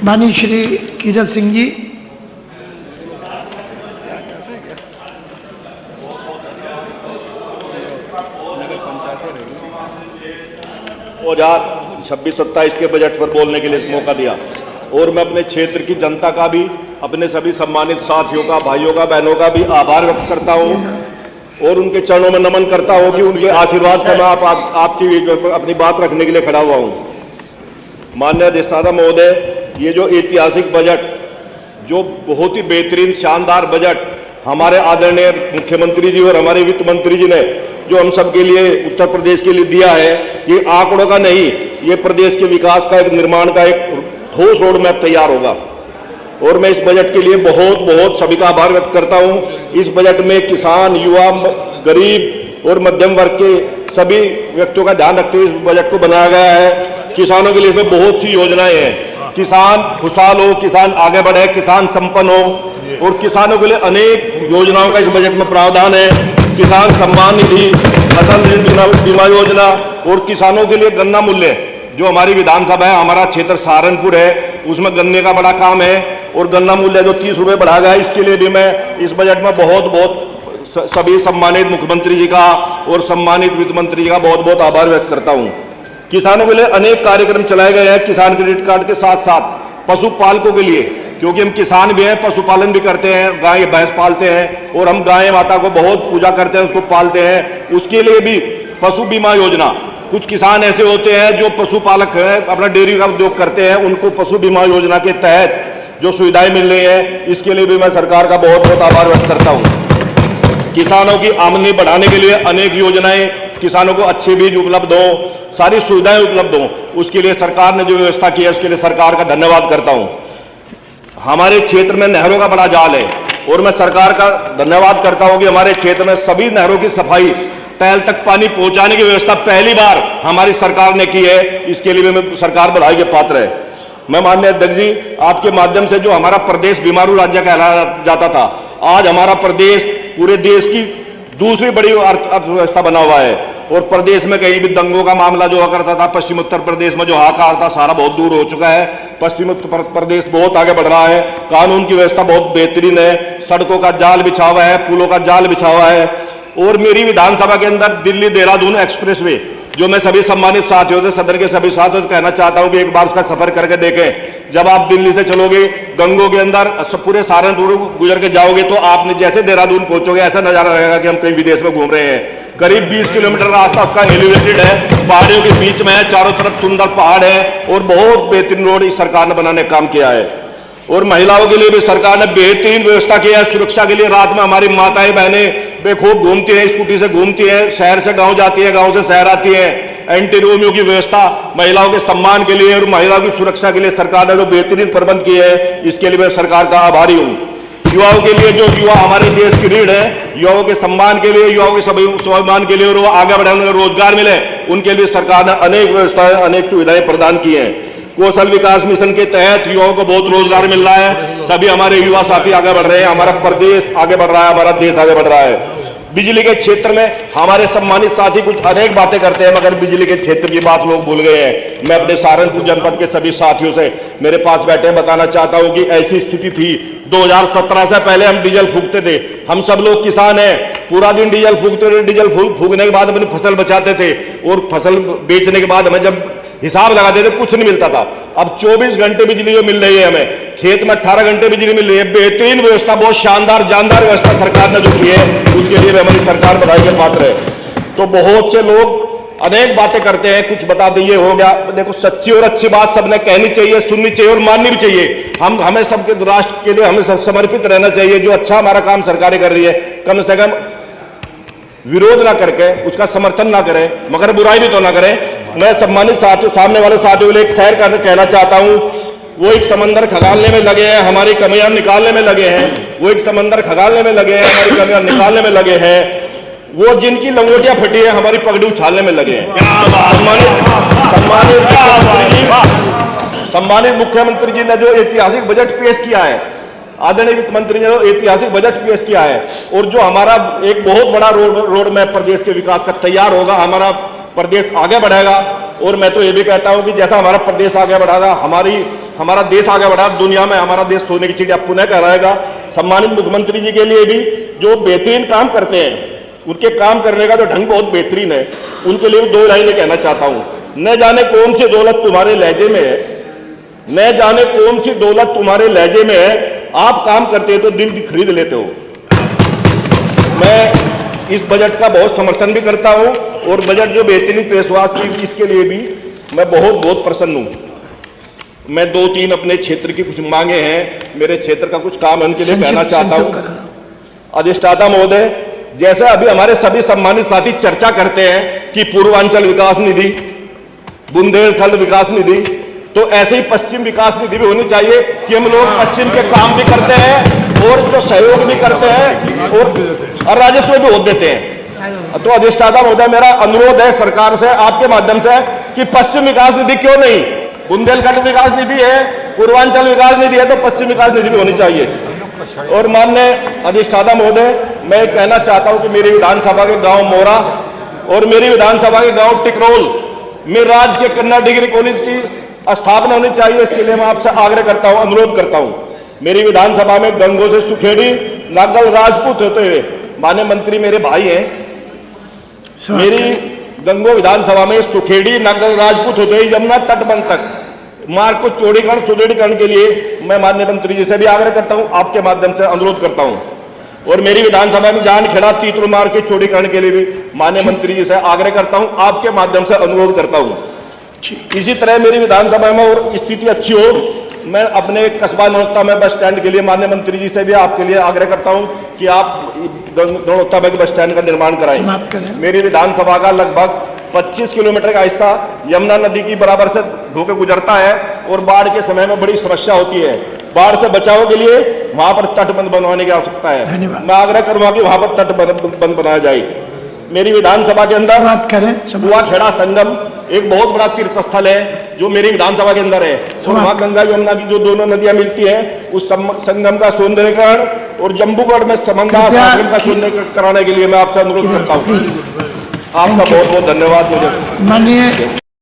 माननीय श्री कीरत सिंह जी। और 26-27 के बजट पर बोलने के लिए मौका दिया, और मैं अपने क्षेत्र की जनता का भी, अपने सभी सम्मानित साथियों का, भाइयों का, बहनों का भी आभार व्यक्त करता हूं और उनके चरणों में नमन करता हूं कि उनके आशीर्वाद से मैं आपकी अपनी बात रखने के लिए खड़ा हुआ हूं। माननीय अधिष्ठाता महोदय, ये जो ऐतिहासिक बजट, जो बहुत ही बेहतरीन शानदार बजट हमारे आदरणीय मुख्यमंत्री जी और हमारे वित्त मंत्री जी ने जो हम सब के लिए, उत्तर प्रदेश के लिए दिया है, ये आंकड़ों का नहीं, ये प्रदेश के विकास का, एक निर्माण का एक ठोस रोड मैप तैयार होगा। और मैं इस बजट के लिए बहुत बहुत सभी का आभार व्यक्त करता हूं। इस बजट में किसान, युवा, गरीब और मध्यम वर्ग के सभी व्यक्तियों का ध्यान रखते हुए इस बजट को बनाया गया है। किसानों के लिए इसमें बहुत सी योजनाएं हैं। किसान खुशहाल हो, किसान आगे बढ़े, किसान संपन्न हो, और किसानों के लिए अनेक योजनाओं का इस बजट में प्रावधान है। किसान सम्मान निधि, फसल ऋण बीमा योजना, और किसानों के लिए गन्ना मूल्य, जो हमारी विधानसभा है, हमारा क्षेत्र सहारनपुर है, उसमें गन्ने का बड़ा काम है, और गन्ना मूल्य जो 30 रुपये बढ़ा गया है, इसके लिए भी मैं इस बजट में बहुत बहुत सभी सम्मानित मुख्यमंत्री जी का और सम्मानित वित्त मंत्री जी का बहुत बहुत आभार व्यक्त करता हूं। किसानों के लिए अनेक कार्यक्रम चलाए गए हैं। किसान क्रेडिट कार्ड के साथ साथ पशुपालकों के लिए, क्योंकि हम किसान भी हैं, पशुपालन भी करते हैं, गाय भैंस पालते हैं, और हम गाय माता को बहुत पूजा करते हैं, उसको पालते हैं, उसके लिए भी पशु बीमा योजना। कुछ किसान ऐसे होते हैं जो पशुपालक हैं, अपना डेयरी का उद्योग करते हैं, उनको पशु बीमा योजना के तहत जो सुविधाएं मिल रही हैं, इसके लिए भी मैं सरकार का बहुत बहुत आभार व्यक्त करता हूं। किसानों की आमदनी बढ़ाने के लिए अनेक योजनाएं, किसानों को अच्छे बीज उपलब्ध हो, सारी सुविधाएं उपलब्ध हो, उसके लिए सरकार ने जो व्यवस्था की है, उसके लिए सरकार का धन्यवाद करता हूं। हमारे क्षेत्र में नहरों का बड़ा जाल है, और मैं सरकार का धन्यवाद करता हूं कि हमारे क्षेत्र में सभी नहरों की सफाई, तहल तक पानी पहुंचाने की व्यवस्था पहली बार हमारी सरकार ने की है। इसके लिए मैं सरकार बधाई के पात्र है। मैं माननीय अध्यक्ष जी, आपके माध्यम से जो हमारा प्रदेश बीमारू राज्य कहलाया जाता था, आज हमारा प्रदेश पूरे देश की दूसरी बड़ी अर्थव्यवस्था बना हुआ है, और प्रदेश में कहीं भी दंगों का मामला जो करता था, पश्चिम उत्तर प्रदेश में जो हाहाकार था, सारा बहुत दूर हो चुका है। पश्चिम उत्तर प्रदेश बहुत आगे बढ़ रहा है, कानून की व्यवस्था बहुत बेहतरीन है, सड़कों का जाल बिछा हुआ है, पुलों का जाल बिछा हुआ है। और मेरी विधानसभा के अंदर दिल्ली देहरादून एक्सप्रेसवे, जो मैं सभी सम्मानित साथियों से, सदन के सभी साथियों से कहना चाहता हूं कि एक बार उसका सफर करके देखें। जब आप दिल्ली से चलोगे, गंगों के अंदर पूरे सहारनपुर गुजर के जाओगे, तो आपने जैसे देहरादून पहुंचोगे, ऐसा नजारा रहेगा कि हम कहीं विदेश में घूम रहे हैं। करीब 20 किलोमीटर रास्ता उसका एलिवेटेड है, पहाड़ियों के बीच में है, चारों तरफ सुंदर पहाड़ है, और बहुत बेहतरीन रोड इस सरकार ने बनाने का काम किया है। और महिलाओं के लिए भी सरकार ने बेहतरीन व्यवस्था की है। सुरक्षा के लिए रात में हमारी माताएं बहनें बेखूब घूमती हैं, स्कूटी से घूमती हैं, शहर से गांव जाती है, गांव से शहर आती है। एंटी रोमियो की व्यवस्था महिलाओं के सम्मान के लिए और महिलाओं की सुरक्षा के लिए सरकार ने जो बेहतरीन प्रबंध किए हैं, इसके लिए मैं सरकार का आभारी हूं। युवाओं के लिए, जो युवा हमारे देश की रीढ़ है, युवाओं के सम्मान के लिए, युवाओं के स्वाभिमान के लिए, और वो आगे बढ़ने रोजगार मिले, उनके लिए सरकार ने अनेक व्यवस्थाएं, अनेक सुविधाएं प्रदान की हैं। कौशल विकास मिशन के तहत युवाओं को बहुत रोजगार मिल रहा है। सभी हमारे युवा साथी आगे बढ़ रहे हैं, हमारा प्रदेश आगे बढ़ रहा है, हमारा देश आगे बढ़ रहा है। बिजली के क्षेत्र में हमारे सम्मानित साथी कुछ अनेक बातें करते हैं, मगर बिजली के क्षेत्र की बात लोग भूल गए हैं। मैं अपने सहारनपुर जनपद के सभी साथियों से, मेरे पास बैठे, बताना चाहता हूं कि ऐसी स्थिति थी 2017 से पहले हम डीजल फूकते थे। हम सब लोग किसान हैं, पूरा दिन डीजल फूकते थे। डीजल फूकने के बाद अपनी फसल बचाते थे, और फसल बेचने के बाद हमें जब हिसाब लगाते थे, कुछ नहीं मिलता था। अब 24 घंटे बिजली जो मिल रही है हमें, खेत में 18 घंटे बिजली मिल रही है। बेहतरीन व्यवस्था, बहुत शानदार जानदार व्यवस्था सरकार ने जो की है, उसके लिए हमारी सरकार बधाई के पात्र है। तो बहुत से लोग अनेक बातें करते हैं, कुछ बता दिए हो गया। देखो, सच्ची और अच्छी बात सबने कहनी चाहिए, सुननी चाहिए और माननी भी चाहिए। हमें सबके राष्ट्र के लिए हमें समर्पित रहना चाहिए। जो अच्छा हमारा काम सरकारें कर रही है, कम से कम विरोध ना करके उसका समर्थन ना करें, मगर बुराई भी तो ना करें। मैं सम्मानित साथियों, सामने वाले साथियों को एक शेयर करके कहना चाहता हूं, वो एक समंदर खगालने में लगे हैं, हमारी कमियां निकालने में लगे हैं। वो एक समंदर खगालने में लगे हैं, हमारी कमियां निकालने में लगे हैं। वो जिनकी लंगोटियां फटी है, हमारी पगड़ी उछालने में लगे हैं। सम्मानित मुख्यमंत्री जी ने जो ऐतिहासिक बजट पेश किया है, आदरणीय वित्त मंत्री ने जो ऐतिहासिक बजट पेश किया है, और जो हमारा एक बहुत बड़ा रोड मैप प्रदेश के विकास का तैयार होगा, हमारा प्रदेश आगे बढ़ेगा। और मैं तो ये भी कहता हूं कि जैसा हमारा प्रदेश आगे बढ़ागा, हमारा देश आगे बढ़ा, दुनिया में हमारा देश सोने की चिड़िया पुनः कहलाएगा। सम्मानित मुख्यमंत्री जी के लिए भी जो बेहतरीन काम करते हैं, उनके काम करने का जो ढंग बहुत बेहतरीन है, उनके लिए 2 लाइनें कहना चाहता हूं। न जाने कौन सी दौलत तुम्हारे लहजे में है, न जाने कौन सी दौलत तुम्हारे लहजे में है, आप काम करते हो तो दिल खरीद लेते हो। मैं इस बजट का बहुत समर्थन भी करता हूं और बजट जो बेहतरीन पेशवास की, इसके लिए भी मैं बहुत प्रसन्न हूं। मैं 2-3 अपने क्षेत्र की कुछ मांगे हैं, मेरे क्षेत्र का कुछ काम है, उनके लिए कहना चाहता हूं। अधिष्ठाता महोदय, जैसे अभी हमारे सभी सम्मानित साथी चर्चा करते हैं कि पूर्वांचल विकास निधि, बुंदेलखंड विकास निधि, तो ऐसे ही पश्चिम विकास निधि भी होनी चाहिए कि हम लोग पश्चिम के काम भी करते हैं और जो सहयोग भी करते हैं और राजस्व भी हो देते हैं। तो अधिष्ठाता महोदय, मेरा अनुरोध है सरकार से आपके माध्यम से कि पश्चिम विकास निधि क्यों नहीं, बुंदेलखंड विकास निधि है, पूर्वांचल विकास निधि है, तो पश्चिम विकास निधि भी होनी चाहिए। और माननीय अधिष्ठाता महोदय, मैं कहना चाहता हूं कि मेरी विधानसभा के गांव मोरा और मेरी विधानसभा के गांव टिकरोल में राज्य के कन्या डिग्री कॉलेज की स्थापना होनी चाहिए। इसके लिए मैं आपसे आग्रह करता हूं, अनुरोध करता हूं। मेरी विधानसभा में गंगो से सुखेड़ी, नागल राजपूत होते हुए माननीय मंत्री मेरे भाई हैं। मेरी गंगो विधानसभा में सुखेड़ी, नागल राजपूत होते हुए यमुना तटबंध तक मार्ग को चौड़ीकरण सुदृढ़ीकरण के लिए मैं माननीय मंत्री जी से भी आग्रह करता हूं, आपके माध्यम से अनुरोध करता हूं। और मेरी विधानसभा में जान खेड़ा तीतुर मार्ग के चौड़ीकरण के लिए भी माननीय मंत्री जी से आग्रह करता हूं, आपके माध्यम से अनुरोध करता हूं। इसी तरह मेरी विधानसभा में और स्थिति अच्छी हो, मैं अपने कस्बा नौलत्ता में बस स्टैंड के लिए माननीय मंत्री जी से भी आपके लिए आग्रह करता हूं कि आप नौलत्ता में बस स्टैंड का निर्माण कराएं। मेरी विधानसभा का लगभग 25 किलोमीटर का हिस्सा यमुना नदी की बराबर से होकर गुजरता है और बाढ़ के समय में बड़ी समस्या होती है। बाढ़ से बचाव के लिए वहां पर तटबंध बनवाने की आवश्यकता है। मैं आग्रह करूंगा कि वहां पर तटबंध बनाया जाए। मेरी विधानसभा के अंदर कुआखेड़ा संगम एक बहुत बड़ा तीर्थ स्थल है जो मेरी विधानसभा के अंदर है। वहां गंगा यमुना की जो दोनों नदियां मिलती हैं, उस संगम का सौंदर्यीकरण और जम्बूगढ़ में समंगा संगम का सौंदर्यीकरण कराने के लिए मैं आपसे अनुरोध करता हूँ। आपका बहुत धन्यवाद। मुझे माननीय